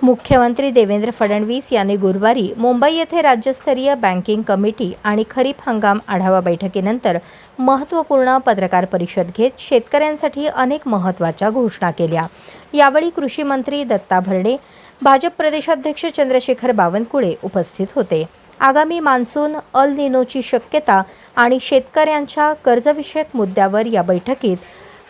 मुख्यमंत्री देवेंद्र फडणवीस यांनी गुरुवारी मुंबई येथे राज्यस्तरीय बँकिंग कमिटी आणि खरीप हंगाम आढावा बैठकीनंतर महत्त्वपूर्ण पत्रकार परिषद घेत शेतकऱ्यांसाठी अनेक महत्त्वाच्या घोषणा केल्या। यावेळी कृषी मंत्री दत्ता भरणे, भाजप प्रदेशाध्यक्ष चंद्रशेखर बावनकुळे उपस्थित होते। आगामी मान्सून, अल निनोची शक्यता आणि शेतकऱ्यांच्या कर्जविषयक मुद्द्यावर या बैठकीत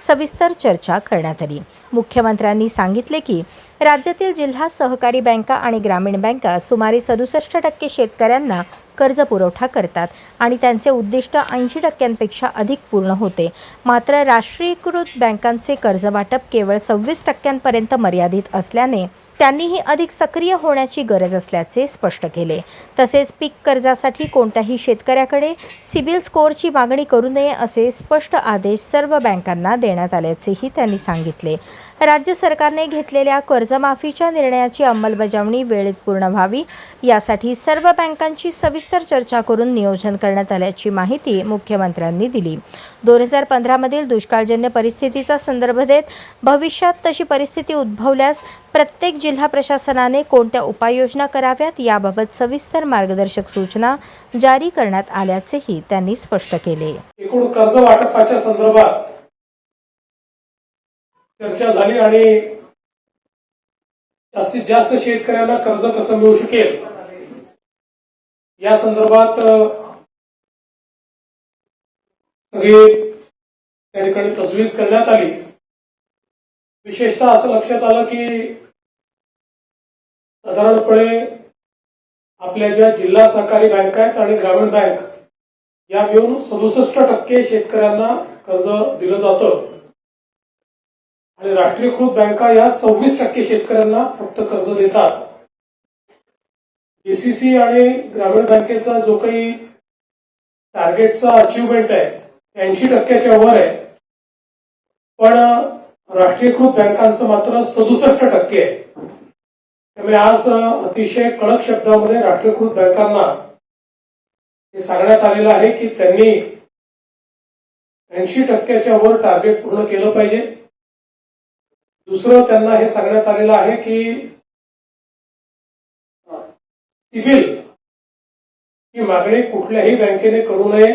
सविस्तर चर्चा करण्यात आली। मुख्यमंत्र्यांनी सांगितले की राज्यातील जिल्हा सहकारी बँका आणि ग्रामीण बँका सुमारे 67% शेतकऱ्यांना कर्ज पुरवठा करतात आणि त्यांचे उद्दिष्ट 80% अधिक पूर्ण होते। मात्र राष्ट्रीयीकृत बँकांचे कर्ज वाटप केवळ 26% मर्यादित असल्याने त्यांनीही अधिक सक्रिय होण्याची गरज असल्याचे स्पष्ट केले। तसेच पीक कर्जासाठी कोणत्याही शेतकऱ्याकडे सिबिल स्कोअरची मागणी करू नये असे स्पष्ट आदेश सर्व बँकांना देण्यात आल्याचेही त्यांनी सांगितले। राज्य सरकारने घेतलेल्या कर्जमाफीच्या निर्णयाची अंमलबजावणी वेळेत पूर्ण व्हावी यासाठी सर्व बँकांची सविस्तर चर्चा करून नियोजन करण्यात आल्याची माहिती मुख्यमंत्र्यांनी दिली। 2015 मधील दुष्काळजन्य परिस्थितीचा संदर्भ देत भविष्यात तशी परिस्थिती उद्भवल्यास प्रत्येक जिल्हा प्रशासनाने कोणत्या उपाययोजना कराव्यात याबाबत सविस्तर मार्गदर्शक सूचना जारी करण्यात आल्याचेही त्यांनी स्पष्ट केले। एकूण कर्ज वाटपाच्या संदर्भात चर्चा झाली आणि जास्तीत जास्त शेतकऱ्यांना कर्ज कसं मिळू शकेल या संदर्भात सगळी त्या ठिकाणी तजवीज करण्यात आली। विशेषतः असं लक्षात आलं की साधारणपणे आपल्या ज्या जिल्हा सहकारी बँका आहेत आणि ग्रामीण बँक या मिळून 67% शेतकऱ्यांना कर्ज दिलं जातं आणि राष्ट्रीयकृत बँका या 26% शेतकऱ्यांना फक्त कर्ज देतात। डीसीसी आणि ग्रामीण बँकेचा जो काही टार्गेटचा अचीवमेंट आहे 80%च्या वर आहे, पण राष्ट्रीयकृत बँकांचं मात्र 67% आहे। त्यामुळे आज अतिशय कडक शब्दामध्ये राष्ट्रीयकृत बँकांना हे सांगण्यात आलेलं आहे की त्यांनी 80%च्या वर टार्गेट पूर्ण केलं पाहिजे। दुसरं त्यांना हे सांगण्यात आलेलं आहे की सिबिल ही मागणी कुठल्याही बँकेने करू नये।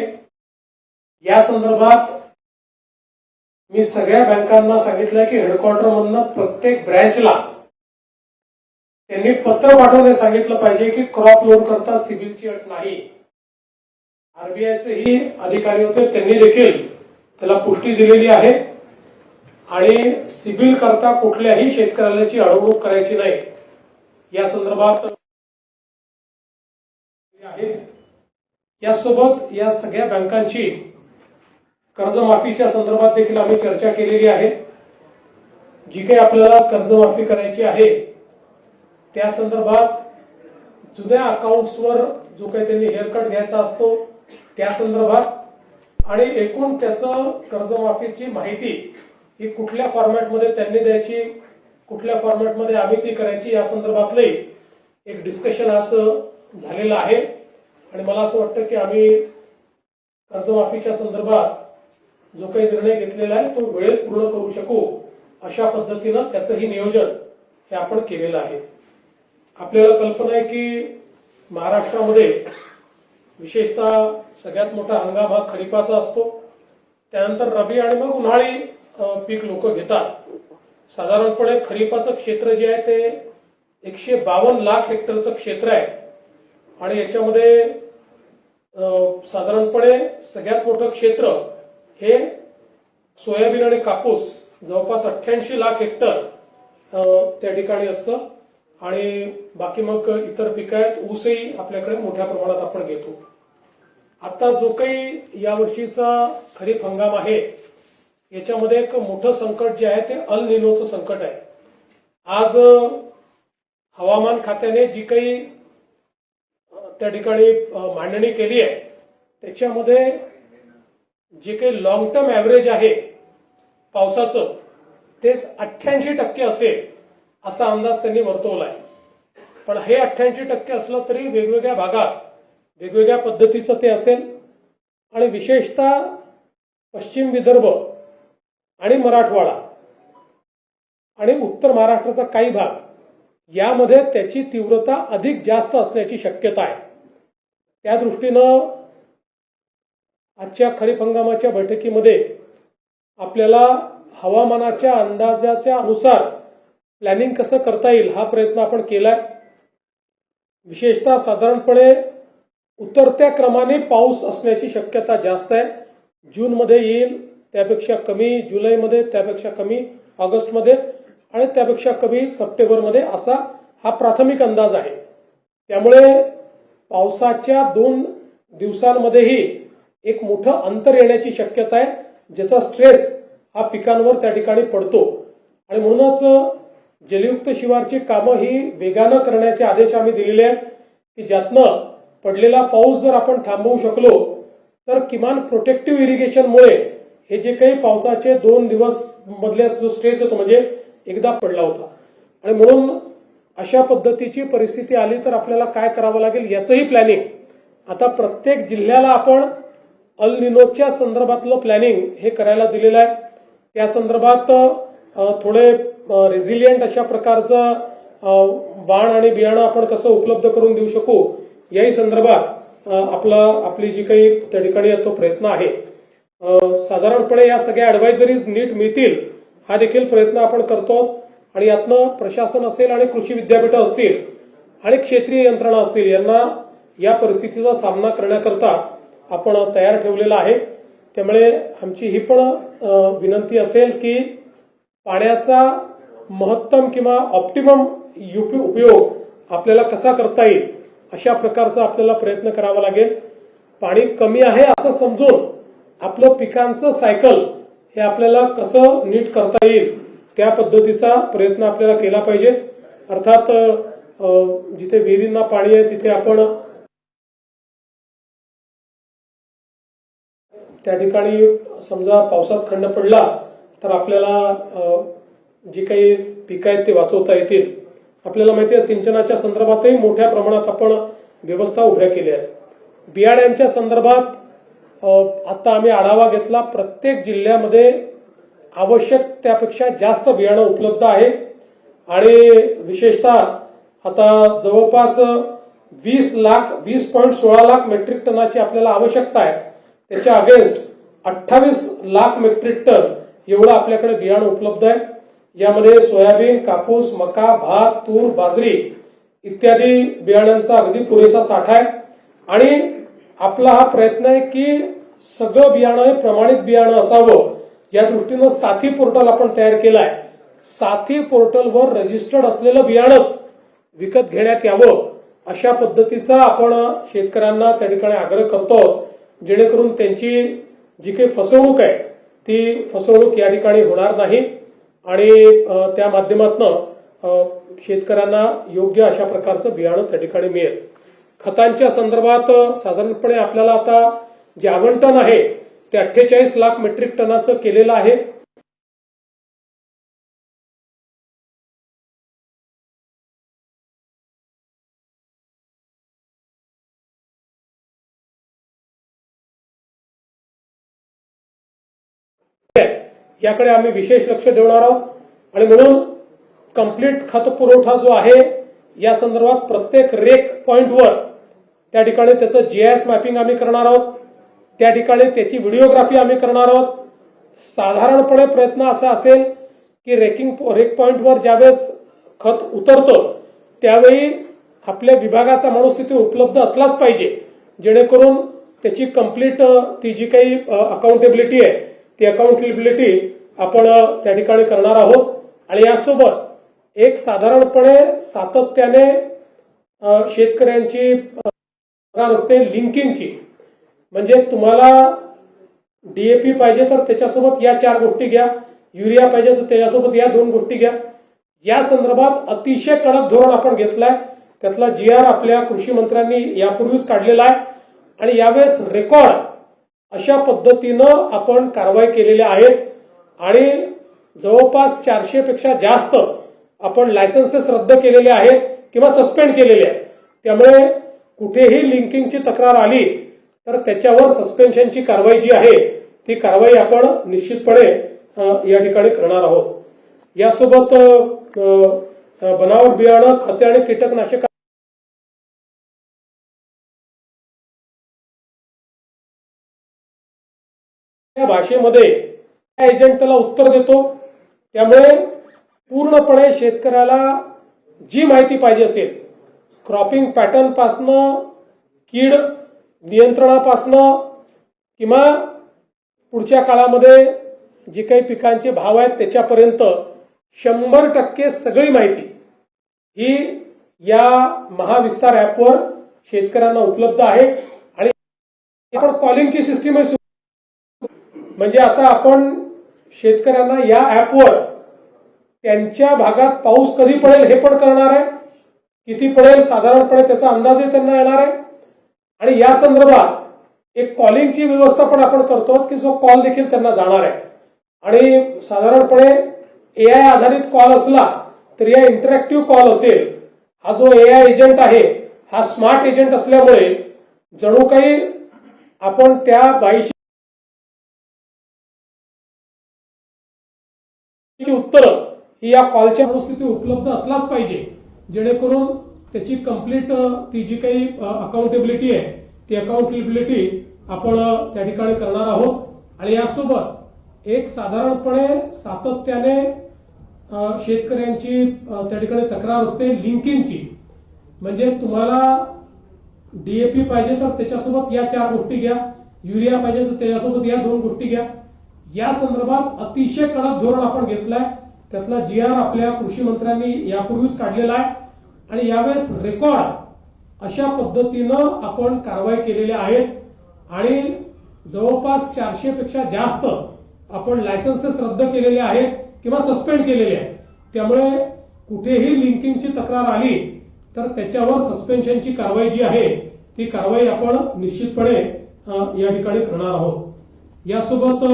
या संदर्भात मी सगळ्या बँकांना सांगितलं की हेडक्वार्टरमधून प्रत्येक ब्रँचला त्यांनी पत्र पाठवून सांगितलं पाहिजे की क्रॉप लोन करता सिबिलची अट नाही। आरबीआयचे अधिकारी होते, त्यांनी देखील त्याला पुष्टी दिलेली आहे आणि सिबिल करता कुठल्याही शेतकऱ्याची अडवणूक करायची नाही या संदर्भात आहे। यासोबत या सगळ्या बँकांची कर्जमाफीच्या संदर्भात देखील आम्ही चर्चा केलेली आहे। जी काही आपल्याला कर्जमाफी करायची आहे त्या संदर्भात जुन्या अकाउंट्सवर जो काही त्यांनी हेअरकट घ्यायचा असतो त्या संदर्भात आणि एकूण त्याचं कर्जमाफीची माहिती ही कुठल्या फॉर्मॅटमध्ये त्यांनी द्यायची, कुठल्या फॉर्मॅटमध्ये आम्ही ती करायची या संदर्भातले एक डिस्कशन आज झालेलं आहे आणि मला असं वाटतं की आम्ही कर्जमाफीच्या संदर्भात जो काही निर्णय घेतलेला आहे तो वेळेत पूर्ण करू शकू अशा पद्धतीनं त्याचंही नियोजन हे आपण केलेलं आहे। आपल्याला कल्पना आहे की महाराष्ट्रामध्ये विशेषतः सगळ्यात मोठा हंगाम हा खरीपाचा असतो, त्यानंतर रबी आणि मग उन्हाळी पीक लोक घेतात। साधारणपणे खरीपाचं क्षेत्र जे आहे ते 152 लाख हेक्टरचं क्षेत्र आहे आणि याच्यामध्ये साधारणपणे सगळ्यात मोठं क्षेत्र हे सोयाबीन आणि कापूस जवळपास 88 लाख हेक्टर त्या ठिकाणी असतं आणि बाकी मग इतर पिकं आहेत। ऊसही आपल्याकडे मोठ्या प्रमाणात आपण घेतो। आता जो काही यावर्षीचा खरीप हंगाम आहे याच्यामध्ये एक मोठं संकट जे आहे ते अल निनोचं संकट आहे। आज हवामान खात्याने जी काही त्या ठिकाणी मांडणी केली आहे त्याच्यामध्ये जे काही लॉंग टर्म ऍव्हरेज आहे पावसाचं ते 88% असेल असा अंदाज त्यांनी वर्तवला आहे। पण हे 88% असलं तरी वेगवेगळ्या भागात वेगवेगळ्या पद्धतीचं ते असेल आणि विशेषतः पश्चिम विदर्भ आणि मराठवाडा आणि उत्तर महाराष्ट्राचा काही भाग यामध्ये त्याची तीव्रता अधिक जास्त असण्याची शक्यता आहे. त्या दृष्टीनं आजच्या खरीप हंगामाच्या बैठकीमध्ये आपल्याला हवामानाच्या अंदाजाच्या अनुसार प्लॅनिंग कसं करता येईल हा प्रयत्न आपण केलाय. विशेषतः साधारणपणे उतरत्या क्रमाने पाऊस असण्याची शक्यता जास्त आहे. जूनमध्ये येईल त्यापेक्षा कमी, जुलैमध्ये त्यापेक्षा कमी, ऑगस्टमध्ये आणि त्यापेक्षा कमी सप्टेंबरमध्ये, असा हा प्राथमिक अंदाज आहे. त्यामुळे पावसाच्या 2 दिवसांमध्येही एक मोठं अंतर येण्याची शक्यता आहे, ज्याचा स्ट्रेस हा पिकांवर त्या ठिकाणी पडतो. आणि म्हणूनच जलयुक्त शिवारची कामं ही वेगानं करण्याचे आदेश आम्ही दिलेले आहेत की ज्यातनं पडलेला पाऊस जर आपण थांबवू शकलो तर किमान प्रोटेक्टिव्ह इरिगेशनमुळे हे जे काही पावसाचे 2 दिवस मधल्या जो स्ट्रेस येतो, म्हणजे एकदा पडला होता, आणि म्हणून अशा पद्धतीची परिस्थिती आली तर आपल्याला काय करावं लागेल याचंही प्लॅनिंग आता प्रत्येक जिल्ह्याला आपण अल निनोच्या संदर्भातलं प्लॅनिंग हे करायला दिलेलं आहे. त्या संदर्भात थोडे रेझिलियंट अशा प्रकारचं वाण आणि बियाणं आपण कसं उपलब्ध करून देऊ शकू याही संदर्भात आपली जी काही त्या ठिकाणी तो प्रयत्न आहे. साधारणपणे या सगळ्या ॲडवायझरीज नीट मिळतील हा देखील प्रयत्न आपण करतो. आणि यातनं प्रशासन असेल आणि कृषी विद्यापीठं असतील आणि क्षेत्रीय यंत्रणा असतील यांना या परिस्थितीचा सामना करण्याकरता आपण तयार ठेवलेला आहे. त्यामुळे आमची ही पण विनंती असेल की पाण्याचा महत्तम किंवा ऑप्टिमम उपयोग आपल्याला कसा करता येईल अशा प्रकारचा आपल्याला प्रयत्न करावा लागेल. पाणी कमी आहे असं समजून आपलं पिकांचं सायकल हे आपल्याला कसं नीट करता येईल त्या पद्धतीचा प्रयत्न आपल्याला केला पाहिजे. अर्थात जिथे विहिरींना पाणी आहे तिथे आपण त्या ठिकाणी समजा पावसात खंड पडला तर आपल्याला जी काही पिकं आहेत ते वाचवता येतील. आपल्याला माहिती आहे सिंचनाच्या संदर्भातही मोठ्या प्रमाणात आपण व्यवस्था उभ्या केल्या आहेत. बियाण्यांच्या संदर्भात आता आम्ही आढावा घेतला. प्रत्येक जिल्ह्यामध्ये आवश्यक त्यापेक्षा जास्त बियाणं उपलब्ध आहे आणि विशेषतः आता जवळपास 20.16 लाख मेट्रिक टनाची आपल्याला आवश्यकता आहे. त्याच्या अगेन्स्ट 28 लाख मेट्रिक टन एवढं आपल्याकडे बियाणं उपलब्ध आहे. यामध्ये सोयाबीन, कापूस, मका, भात, तूर, बाजरी इत्यादी बियाण्यांचा अगदी पुरेसा साठा आहे. आणि आपला हा प्रयत्न आहे की सगळं बियाणं हे प्रमाणित बियाणं असावं या दृष्टीनं साथी पोर्टल आपण तयार केलं आहे. साथी पोर्टलवर रजिस्टर्ड असलेलं बियाणंच विकत घेण्यात यावं अशा पद्धतीचा आपण शेतकऱ्यांना त्या ठिकाणी आग्रह करतो, जेणेकरून त्यांची जी काही फसवणूक आहे ती फसवणूक या ठिकाणी होणार नाही आणि त्या माध्यमातून शेतकऱ्यांना योग्य अशा प्रकारचं बियाणं त्या ठिकाणी मिळेल. खतांच्या संदर्भात साधारणपणे आपल्याला आता जे आवंटन आहे ते 48 लाख मेट्रिक टनाचं केलेलं आहे. याकडे आम्ही विशेष लक्ष देणार आहोत आणि म्हणून कंप्लीट खत पुरवठा जो आहे या संदर्भात प्रत्येक रेक पॉइंटवर त्या ठिकाणी त्याचं GIS मॅपिंग आम्ही करणार आहोत. त्या ठिकाणी त्याची व्हिडिओग्राफी आम्ही करणार आहोत. साधारणपणे प्रयत्न असा असेल की रेक पॉइंटवर ज्यावेळेस खत उतरतं त्यावेळी आपल्या विभागाचा माणूस तिथे उपलब्ध असलाच पाहिजे, जेणेकरून त्याची कंप्लीट ती जी काही अकाउंटेबिलिटी आहे ती अकाउंटेबिलिटी आपण त्या ठिकाणी करणार आहोत. आणि यासोबत एक साधारणपणे सातत्याने शेतकऱ्यांची असते लिंकिंगची, म्हणजे तुम्हाला DAP पाहिजे तर त्याच्यासोबत या 4 गोष्टी घ्या, युरिया पाहिजे तर त्याच्यासोबत या 2 गोष्टी घ्या. या संदर्भात अतिशय कडक धोरण आपण घेतलंय. त्यातला GR आपल्या कृषी मंत्र्यांनी यापूर्वीच काढलेला आहे आणि यावेळेस रेकॉर्ड अशा पद्धतीनं आपण कारवाई केलेल्या आहेत आणि जवळपास 400 पेक्षा जास्त आपण लायसन्सेस रद्द केलेले आहेत किंवा सस्पेंड केलेले आहेत. त्यामुळे कुठेही लिंकिंगची तक्रार आली तर त्याच्यावर सस्पेन्शनची कारवाई जी आहे ती कारवाई आपण निश्चितपणे या ठिकाणी करणार आहोत. यासोबत बनावट बियाणं, खते आणि कीटकनाशक या भाषेमध्ये एजंट त्याला उत्तर देतो. त्यामुळे पूर्णपणे शेतकऱ्याला जी माहिती पाहिजे असेल, क्रॉपिंग पॅटर्न पासनं, कीड नियंत्रणापासनं किंवा पुढच्या काळामध्ये जी काही पिकांचे भाव आहेत त्याच्यापर्यंत 100% सगळी माहिती ही या महाविस्तार ॲपवर शेतकऱ्यांना उपलब्ध आहे. आणि आपण कॉलिंगची सिस्टीम आहे, म्हणजे आता आपण शेतकऱ्यांना या ॲपवर त्यांच्या भागात पाऊस कधी पडेल हे पण करणार आहे, किती पडेल साधारणपणे त्याचा अंदाजही त्यांना येणार आहे. आणि या संदर्भात एक कॉलिंगची व्यवस्था पण आपण करतो की जो कॉल देखील त्यांना जाणार आहे. आणि साधारणपणे AI आधारित कॉल असला तर या इंटरॅक्टिव्ह कॉल असेल, हा जो AI एजंट आहे हा स्मार्ट एजंट असल्यामुळे जणू काही आपण त्या बाईशी उत्तर ही या कॉलच्या परिस्थिती उपलब्ध असलाच पाहिजे, जेणेकरून त्याची कंप्लीट ती जी काही अकाउंटेबिलिटी आहे ती अकाउंटेबिलिटी आपण त्या ठिकाणी करणार आहोत. आणि यासोबत एक साधारणपणे सातत्याने शेतकऱ्यांची त्या ठिकाणी तक्रार असते लिंकिंगची, म्हणजे तुम्हाला DAP पाहिजे तर त्याच्यासोबत या 4 गोष्टी घ्या, युरिया पाहिजे तर त्याच्यासोबत या 2 गोष्टी घ्या. या संदर्भात अतिशय कडक धोरण आपण घेतलंय. त्यातला GR आपल्या कृषी मंत्र्यांनी यापूर्वीच काढलेला आहे आणि यावेळेस रेकॉर्ड अशा पद्धतीनं आपण कारवाई केलेल्या आहेत. आणि जवळपास 400 पेक्षा जास्त आपण लायसन्सेस रद्द केलेले आहेत किंवा सस्पेंड केलेले आहेत. त्यामुळे कुठेही लिंकिंगची तक्रार आली तर त्याच्यावर सस्पेन्शनची कारवाई जी आहे ती कारवाई आपण निश्चितपणे या ठिकाणी करणार आहोत. यासोबत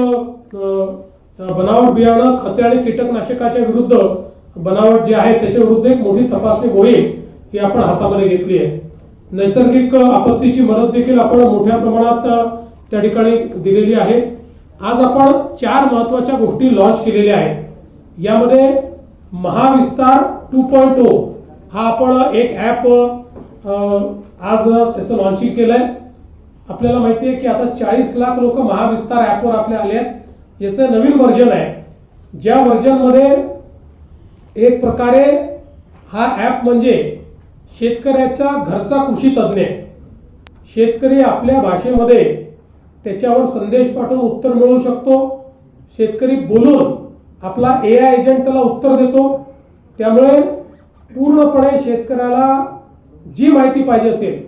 बनावट बियाणं, खते आणि कीटकनाशकाच्या विरुद्ध बनावट जे आहे त्याच्या विरुद्ध एक मोठी तपासणी मोहीम ही आपण हातामध्ये घेतली आहे. नैसर्गिक आपत्तीची मदत देखील आपण मोठ्या प्रमाणात त्या ठिकाणी दिलेली आहे. आज आपण 4 महत्त्वाच्या गोष्टी लॉन्च केलेल्या आहेत. यामध्ये महाविस्तार 2.0 हा आपण एक ॲप आज त्याचं लॉन्चिंग केलंय. आपल्याला माहिती आहे की आता 40 लाख लोक महाविस्तार ॲपवर आपले आले आहेत. याचं नवीन व्हर्जन आहे, ज्या व्हर्जनमध्ये एक प्रकारे हा ॲप म्हणजे शेतकऱ्याचा घरचा कृषी तज्ञ, शेतकरी आपल्या भाषेमध्ये त्याच्यावर संदेश पाठवून उत्तर मिळवू शकतो. शेतकरी बोलून आपला AI एजंट त्याला उत्तर देतो. त्यामुळे पूर्णपणे शेतकऱ्याला जी माहिती पाहिजे असेल,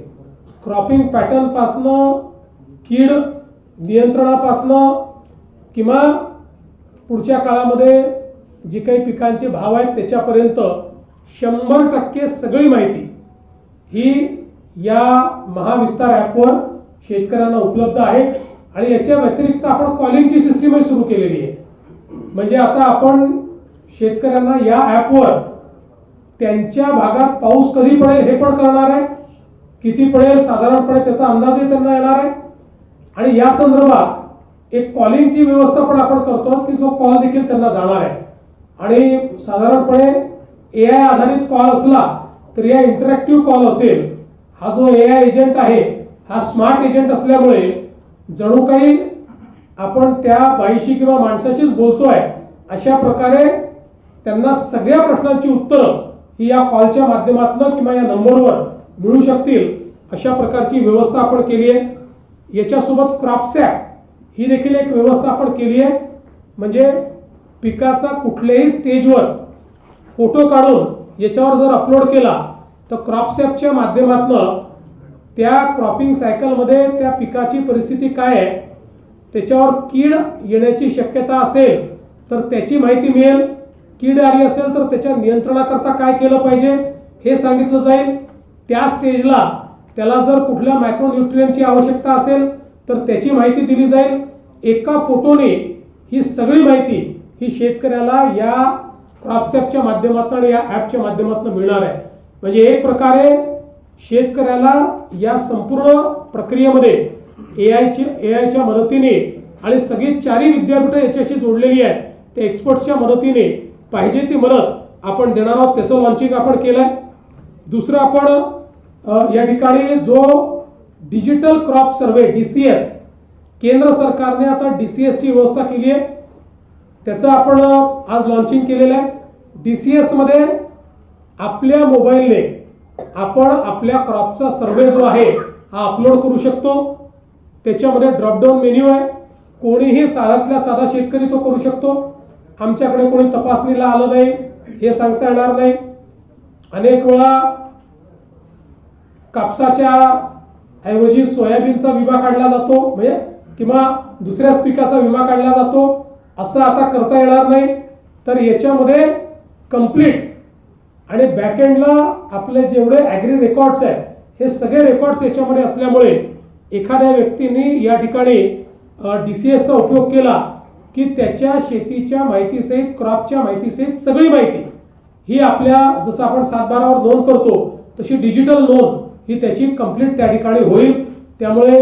क्रॉपिंग पॅटर्न पासनं, कीड नियंत्रणापासनं किंवा पुढच्या काळामध्ये जी काही पिकांचे भाव आहेत त्याच्यापर्यंत 100% सगळी माहिती ही या महाविस्तार ॲपवर शेतकऱ्यांना उपलब्ध आहे. आणि याच्या व्यतिरिक्त आपण कॉलिंगची सिस्टीमही सुरू केलेली आहे, म्हणजे आता आपण शेतकऱ्यांना या ॲपवर त्यांच्या भागात पाऊस कधी पडेल हे पण करणार आहे, किती पडेल साधारणपणे त्याचा अंदाजही त्यांना येणार आहे. आणि या संदर्भात एक कॉलिंगची व्यवस्था पण आपण करतो की जो कॉल देखील त्यांना जाणार आहे. आणि साधारणपणे AI आधारित कॉल असला तर या इंटरॅक्टिव्ह कॉल असेल, हा जो AI एजंट आहे हा स्मार्ट एजंट असल्यामुळे जणू काही आपण त्या बाईशी किंवा माणसाशीच बोलतोय अशा प्रकारे त्यांना सगळ्या प्रश्नांची उत्तरं ही या कॉलच्या माध्यमातून किंवा या नंबरवर मिळू शकतील अशा प्रकारची व्यवस्था आपण केली आहे. याच्यासोबत क्रॉपसॅप ही देखील एक व्यवस्था आपण केली आहे, म्हणजे पिकाचा कुठल्याही स्टेजवर फोटो काढून याच्यावर जर अपलोड केला तर क्रॉपसॅपच्या माध्यमातून त्या क्रॉपिंग सायकलमध्ये त्या पिकाची परिस्थिती काय आहे, त्याच्यावर कीड येण्याची शक्यता असेल तर त्याची माहिती मिळेल, कीड आली असेल तर त्याच्या नियंत्रणाकरता काय केलं पाहिजे हे सांगितलं जाईल. त्या स्टेजला त्याला जर कुठल्या मायक्रोन्यूट्रियनची आवश्यकता असेल तर त्याची माहिती दिली जाईल. एका फोटोने ही सगळी माहिती ही शेतकऱ्याला या क्रॉपसॅपच्या माध्यमातून या ॲपच्या माध्यमातून मिळणार आहे. म्हणजे एक प्रकारे शेतकऱ्याला या संपूर्ण प्रक्रियेमध्ये एआयच्या मदतीने आणि सगळी 4 विद्यापीठं याच्याशी जोडलेली आहेत त्या एक्सपर्ट्सच्या मदतीने पाहिजे ती मदत आपण देणार आहोत, त्याचं लॉन्चिंग आपण केलं आहे. दुसरं आपण या ठिकाणी जो डिजिटल क्रॉप सर्वे DCS केंद्र सरकारने आता DCS ची व्यवस्था केली आहे, त्याचं आपण आज लॉन्चिंग केलेलं आहे. DCS मध्ये आपल्या मोबाईलने आपण आपल्या क्रॉपचा सर्वे जो आहे हा अपलोड करू शकतो. त्याच्यामध्ये ड्रॉपडाऊन मेन्यू आहे. कोणीही साधातल्या साधा शेतकरी तो करू शकतो. आमच्याकडे कोणी तपासणीला आलं नाही हे सांगता येणार नाही. अनेक वेळा कापसाच्या ऐवजी सोयाबीनचा विमा काढला जातो, म्हणजे किंवा दुसऱ्याच पिकाचा विमा काढला जातो. असं आता करता येणार नाही. तर याच्यामध्ये कंप्लीट आणि बॅकएंडला आपले जेवढे ॲग्री रेकॉर्ड्स आहेत हे सगळे रेकॉर्ड्स याच्यामध्ये असल्यामुळे एखाद्या व्यक्तीने या ठिकाणी DCSचा उपयोग केला की त्याच्या शेतीच्या माहितीसहित क्रॉपच्या माहितीसहित सगळी माहिती ही आपल्या, जसं आपण 7/12 वर नोंद करतो तशी डिजिटल नोंद ही त्याची कंप्लीट त्या ठिकाणी होईल. त्यामुळे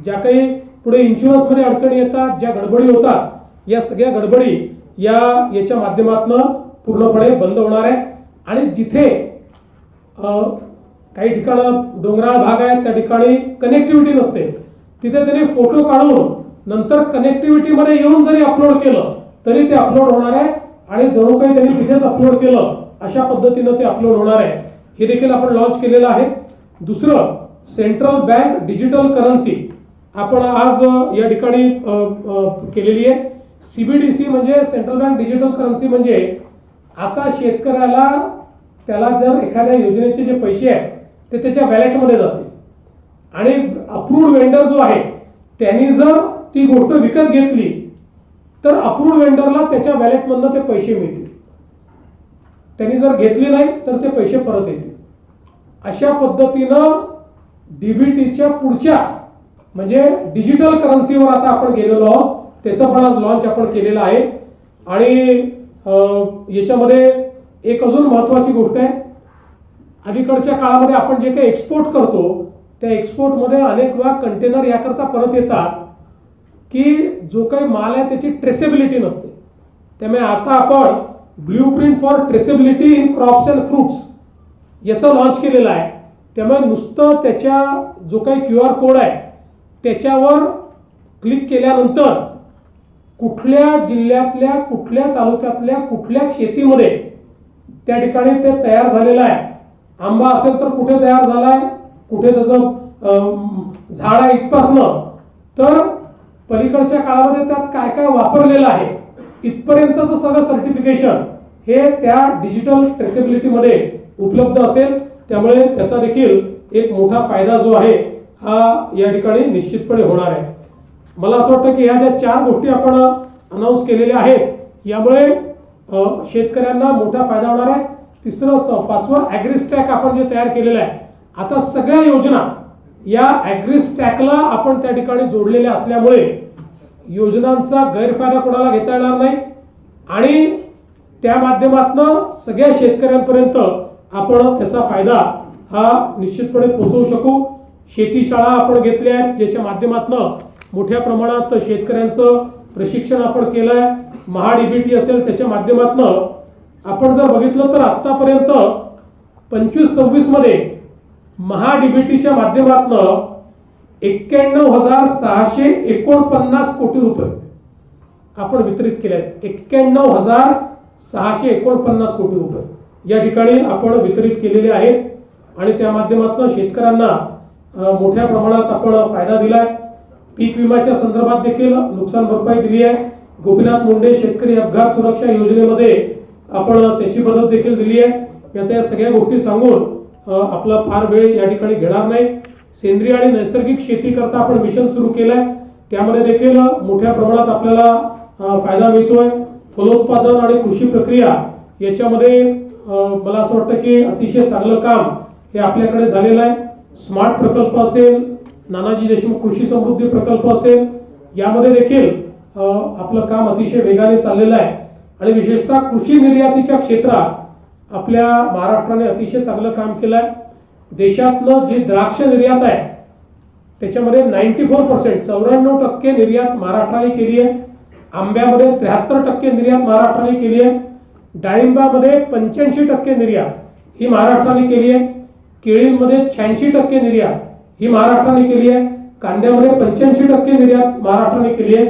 ज्या काही पुढे इन्शुरन्समध्ये अडचणी येतात, ज्या गडबडी होतात, या सगळ्या गडबडी याच्या माध्यमातून पूर्णपणे बंद होणार आहे. आणि जिथे काही ठिकाणं डोंगराळ भाग आहेत त्या ठिकाणी कनेक्टिव्हिटी नसते, तिथे त्यांनी फोटो काढून नंतर कनेक्टिव्हिटीमध्ये येऊन जरी अपलोड केलं तरी ते अपलोड होणार आहे. आणि जणू काही त्यांनी तिथेच अपलोड केलं अशा पद्धतीनं ते अपलोड होणार आहे. हे देखील आपण लॉन्च केलेलं आहे. दुसरं, सेंट्रल बँक डिजिटल करन्सी आपण आज या ठिकाणी केलेली आहे. CBDC म्हणजे सेंट्रल बँक डिजिटल करन्सी म्हणजे आता शेतकऱ्याला त्याला जर एखाद्या योजनेचे जे पैसे आहेत ते त्याच्या वॅलेटमध्ये जाते आणि अप्रूव्ड वेंडर जो आहे त्यांनी जर ती गोष्ट विकत घेतली तर अप्रूव्ड वेंडरला त्याच्या वॅलेटमधनं ते पैसे मिळतील. त्यांनी जर घेतले नाही तर ते पैसे परत येतील. अशा पद्धतीनं DBTच्या पुढच्या म्हणजे डिजिटल करन्सीवर आता आपण गेलेलो आहोत. त्याचं पण आज लॉन्च आपण केलेलं आहे. आणि याच्यामध्ये एक अजून महत्त्वाची गोष्ट आहे, अलीकडच्या काळामध्ये आपण जे काही एक्सपोर्ट करतो त्या एक्सपोर्टमध्ये अनेक वेळा कंटेनर याकरता परत येतात की जो काही माल आहे त्याची ट्रेसेबिलिटी नसते. त्यामुळे आता आपण blueprint for traceability in crops and fruits याचं लॉन्च केलेलं आहे. त्यामुळे नुसतं त्याच्या जो काही QR कोड आहे त्याच्यावर क्लिक केल्यानंतर कुठल्या जिल्ह्यातल्या कुठल्या तालुक्यातल्या कुठल्या शेतीमध्ये त्या ठिकाणी ते तयार झालेलं आहे. आंबा असेल तर कुठे तयार झालाय, कुठे त्याचं झाड आहे इथपासनं तर पलीकडच्या काळामध्ये त्यात काय काय वापरलेलं आहे इथपर्यंतचं सगळं सर्टिफिकेशन हे त्या डिजिटल ट्रेसेबिलिटीमध्ये उपलब्ध असेल. त्यामुळे त्याचा देखील एक मोठा फायदा जो आहे हा या ठिकाणी निश्चितपणे होणार आहे. मला असं वाटतं की ह्या ज्या 4 गोष्टी आपण अनाऊन्स केलेल्या आहेत यामुळे शेतकऱ्यांना मोठा फायदा होणार आहे. तिसरं, 5वं ॲग्रीस्टॅक आपण जे तयार केलेलं आहे, आता सगळ्या योजना या ॲग्रीस्टॅकला आपण त्या ठिकाणी जोडलेल्या असल्यामुळे योजनांचा गैरफायदा कोणाला घेता येणार नाही आणि त्या माध्यमातून सगळ्या शेतकऱ्यांपर्यंत आपण त्याचा फायदा हा निश्चितपणे पोहोचवू शकू. शेती शाळा आपण घेतल्या आहेत ज्याच्या माध्यमातून मोठ्या प्रमाणात शेतकऱ्यांचं प्रशिक्षण आपण केलं आहे. MahaDBT असेल त्याच्या माध्यमातून आपण जर बघितलं तर आतापर्यंत 25-26 मध्ये MahaDBTच्या माध्यमातून 91,649 कोटी रुपये आपण वितरित केले आहेत. 91,649 कोटी रुपये या ठिकाणी आपण वितरित केलेले आहेत आणि त्या माध्यमातून शेतकऱ्यांना मोठ्या प्रमाणात आपण फायदा दिलाय. पीक विम्याच्या संदर्भात देखील नुकसान भरपाई दिली आहे. गोपीनाथ मुंडे शेतकरी अपघात सुरक्षा योजनेमध्ये आपण त्याची मदत देखील दिली आहे. या सगळ्या गोष्टी सांगून आपला फार वेळ या ठिकाणी घेणार नाही. सेंद्रिय आणि नैसर्गिक शेती करता आपण मिशन सुरू केलंय, त्यामध्ये देखील मोठ्या प्रमाणात आपल्याला फायदा मिळतोय. फलोत्पादन आणि कृषी प्रक्रिया याच्यामध्ये मला असं वाटतं की अतिशय चांगलं काम हे आपल्याकडे झालेलं आहे. स्मार्ट प्रकल्प असेल, नानाजी देशमुख कृषी समृद्धी प्रकल्प असेल, यामध्ये देखील आपलं काम अतिशय वेगाने चाललेलं आहे आणि विशेषतः कृषी निर्यातीच्या क्षेत्रात आपल्या महाराष्ट्राने अतिशय चांगलं काम केलं आहे. देशातलं जी द्राक्ष निर्यात आहे त्याच्यामध्ये 94% 94% निर्यात महाराष्ट्राने केली आहे. आंब्यामध्ये 73% निर्यात महाराष्ट्राने केली आहे. डाळिंबामध्ये 85% निर्यात ही महाराष्ट्राने केली आहे, केळीमध्ये 86% निर्यात ही महाराष्ट्राने केली आहे, कांद्यामध्ये 85% निर्यात महाराष्ट्राने केली आहे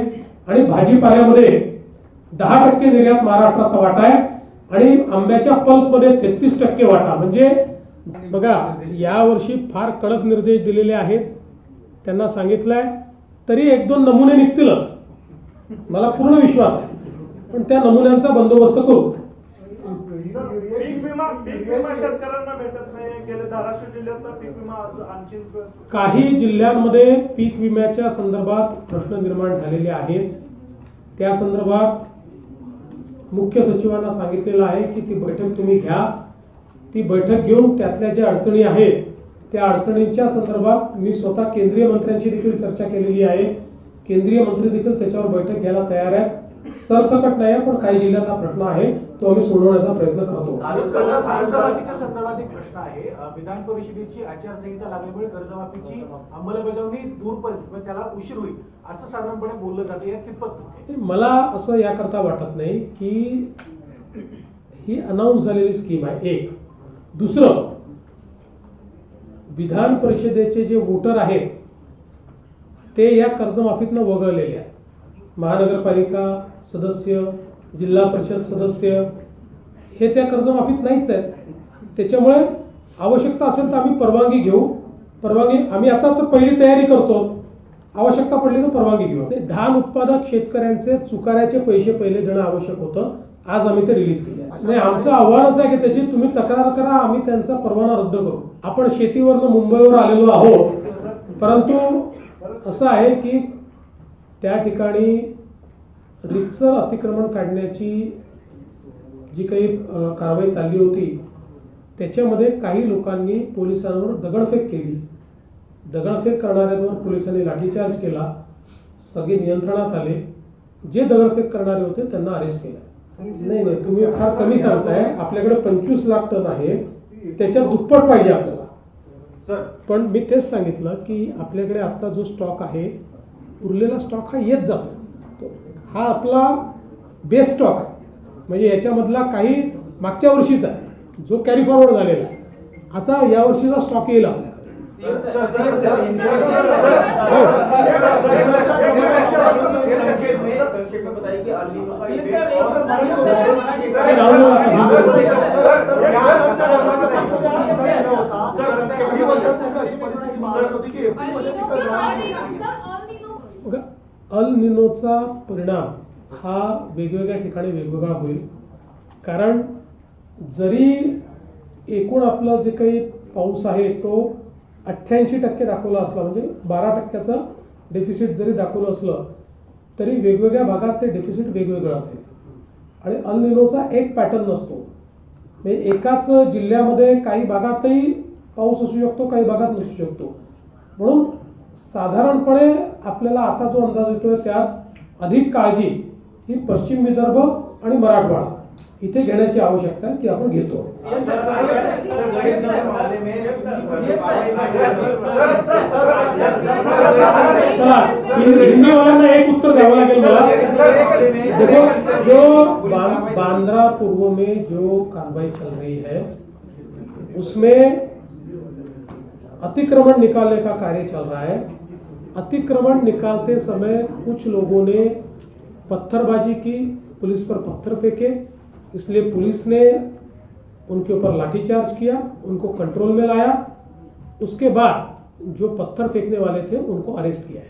आणि भाजीपाल्यामध्ये 10% निर्यात महाराष्ट्राचा वाटा आहे आणि आंब्याच्या पल्पमध्ये 33% वाटा. म्हणजे बघा, यावर्षी फार कडक निर्देश दिलेले आहेत. त्यांना सांगितलंय तरी 1-2 नमुने निघतीलच, मला पूर्ण विश्वास आहे. पण त्या नमुन्यांचा बंदोबस्त करू. पीक विमा शेतकऱ्यांना भेटत नाही. गेले धाराशिव जिल्ह्यातला पीक विमा आणखी काही जिल्ह्यांमध्ये पीक विम्याच्या संदर्भात प्रश्न निर्माण झालेले आहेत. त्या संदर्भात मुख्य सचिवांना सांगितलेलं आहे की ती बैठक तुम्ही घ्या. ती बैठक घेऊन त्यातल्या ज्या अडचणी आहेत त्या अडचणींच्या संदर्भात मी स्वतः केंद्रीय मंत्र्यांशी देखील चर्चा केलेली आहे. केंद्रीय मंत्री देखील त्याच्यावर बैठक घ्यायला तयार आहे. सरसकट नाही आहे, पण काही जिल्ह्यात हा प्रश्न आहे तो आम्ही सोडवण्याचा प्रयत्न करतो. कर्जमाफीच्या संदर्भात एक प्रश्न आहे. विधान परिषदेची आचारसंहिता लागल्यामुळे कर्जमाफीची अंमलबजावणी दूर पडेल, त्याला उशीर होईल असं साधारणपणे बोललं जाते. या कितपत तथ्य आहे? मला असं याकरता वाटत नाही की ही अनाऊन्स झालेली स्कीम आहे. एक दुसरं, विधान परिषदेचे जे वोटर आहेत ते या कर्जमाफीतनं वगळलेले आहेत. महानगरपालिका सदस्य, जिल्हा परिषद सदस्य हे त्या कर्जमाफीत नाहीच आहेत. त्याच्यामुळे आवश्यकता असेल तर आम्ही परवानगी घेऊ. आम्ही आता तर पहिली तयारी करतो, आवश्यकता पडली तर परवानगी घेऊ. धान उत्पादक शेतकऱ्यांचे चुकाऱ्याचे पैसे पहिले देणं आवश्यक होतं. आज आम्ही ते रिलीज केले. नाही, आमचं आव्हानच आहे की त्याची तुम्ही तक्रार करा, आम्ही त्यांचा परवाना रद्द करू. आपण शेतीवरनं मुंबईवर आलेलो आहोत, परंतु असं आहे की त्या ठिकाणी रितसर अतिक्रमण काढण्याची जी काही कारवाई चालली होती त्याच्यामध्ये काही लोकांनी पोलिसांवर दगडफेक केली. दगडफेक करणाऱ्यांवर पोलिसांनी लाठीचार्ज केला. सगळे नियंत्रणात आले. जे दगडफेक करणारे होते त्यांना अरेस्ट केलं. नाही, तुम्ही फार कमी सांगताय. आपल्याकडे 25 लाख टन आहे, त्याच्यात दुप्पट पाहिजे आपल्याला. पण मी तेच सांगितलं की आपल्याकडे आता जो स्टॉक आहे, उरलेला स्टॉक हा येत जातो. हा आपला बेस्ट स्टॉक आहे. म्हणजे याच्यामधला काही मागच्या वर्षीचा आहे जो कॅरी फॉरवर्ड झालेला आहे. आता या वर्षीचा स्टॉक येईल आपल्याला. अल निनोचा परिणाम हा वेगवेगळ्या ठिकाणी वेगवेगळा होईल. कारण जरी एकूण आपलं जे काही पाऊस आहे तो 88% दाखवला असला, म्हणजे 12%चं डेफिसिट जरी दाखवलं असलं तरी वेगवेगळ्या भागात ते डेफिसिट वेगवेगळं असेल. आणि अल निनोचा एक पॅटर्न नसतो. म्हणजे एकाच जिल्ह्यामध्ये काही भागातही पाऊस असू शकतो, काही भागात नसू शकतो. म्हणून साधारणपणे आपल्याला आता जो अंदाज येतोय त्यात अधिक काळजी ही पश्चिम विदर्भ आणि मराठवाडा इथे घेण्याची आवश्यकता आहे, ती आपण घेतो. चला, हिंदी वाल्यांना एक उत्तर द्यावं लागेल मला. देखो, जो बांद्रा पूर्व में जो कार्रवाई चल रही है उसमें अतिक्रमण निकालने का कार्य चल रहा है. अतिक्रमण निकालते समय कुछ लोगों ने पत्थरबाजी की, पुलिस पर पत्थर फेंके, इसलिए पुलिस ने उनके ऊपर लाठीचार्ज किया, उनको कंट्रोल में लाया. उसके बाद जो पत्थर फेंकने वाले थे उनको अरेस्ट किया है.